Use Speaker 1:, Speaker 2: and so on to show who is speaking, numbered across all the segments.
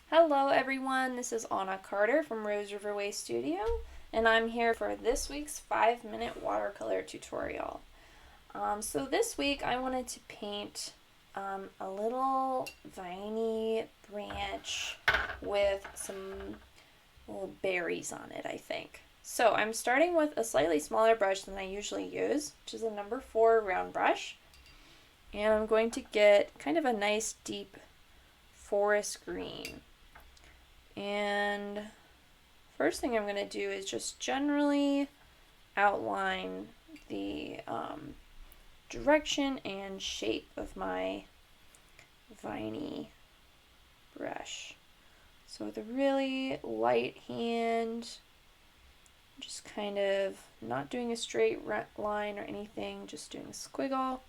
Speaker 1: Hello everyone, this is Anna Carter from Rose River Way Studio, and I'm here for this week's 5-minute watercolor tutorial. So this week I wanted to paint a little viney branch with some little berries on it, I think. So I'm starting with a slightly smaller brush than I usually use, which is a number 4 round brush. And I'm going to get kind of a nice deep forest green. And first thing I'm going to do is just generally outline the direction and shape of my viney brush. So with a really light hand, just kind of not doing a straight line or anything, just doing a squiggle.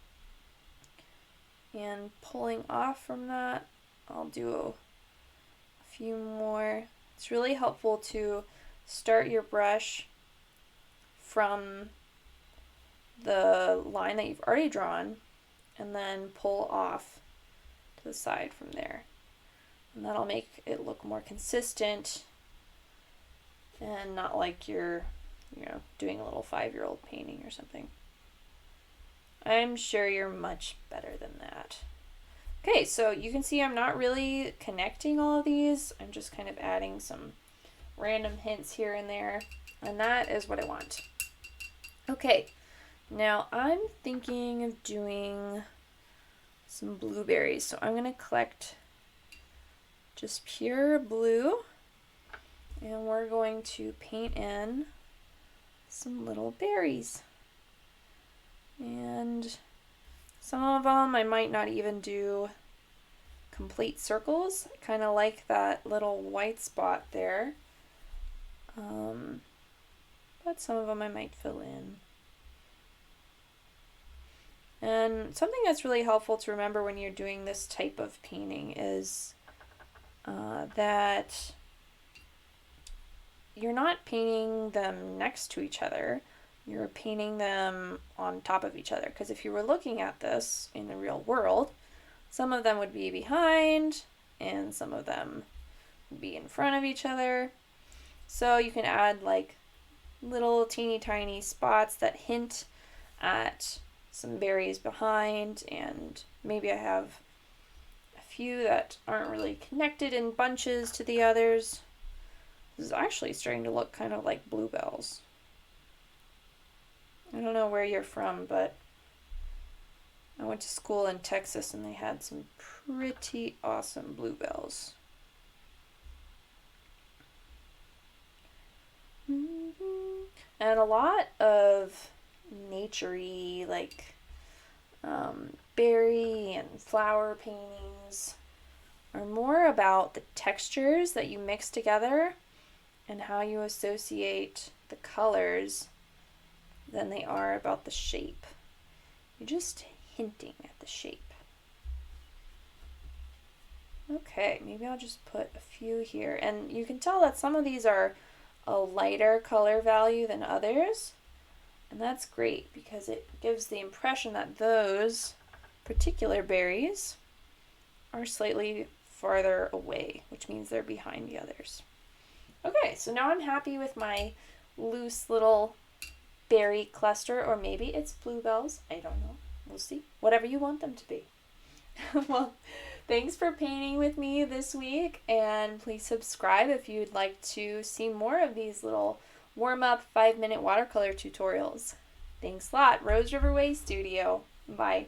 Speaker 1: And pulling off from that, I'll do a few more. It's really helpful to start your brush from the line that you've already drawn and then pull off to the side from there. And that'll make it look more consistent and not like you're, doing a little 5-year-old painting or something. I'm sure you're much better than that. Okay, so you can see I'm not really connecting all of these. I'm just kind of adding some random hints here and there, and that is what I want. Okay, now I'm thinking of doing some blueberries. So I'm going to collect just pure blue, and we're going to paint in some little berries. And some of them I might not even do complete circles. I kind of like that little white spot there. But some of them I might fill in. And something that's really helpful to remember when you're doing this type of painting is that you're not painting them next to each other. You're painting them on top of each other. Because if you were looking at this in the real world, some of them would be behind and some of them would be in front of each other. So you can add like little teeny tiny spots that hint at some berries behind, and maybe I have a few that aren't really connected in bunches to the others. This is actually starting to look kind of like bluebells. I don't know where you're from, but I went to school in Texas and they had some pretty awesome bluebells. And a lot of nature-y, like berry and flower paintings are more about the textures that you mix together and how you associate the colors than they are about the shape. You're just hinting at the shape. Okay, maybe I'll just put a few here. And you can tell that some of these are a lighter color value than others. And that's great because it gives the impression that those particular berries are slightly farther away, which means they're behind the others. Okay, so now I'm happy with my loose little berry cluster, or maybe it's bluebells. I don't know. We'll see. Whatever you want them to be. Well, thanks for painting with me this week, and please subscribe if you'd like to see more of these little warm-up 5-minute watercolor tutorials. Thanks a lot. Rose River Way Studio. Bye.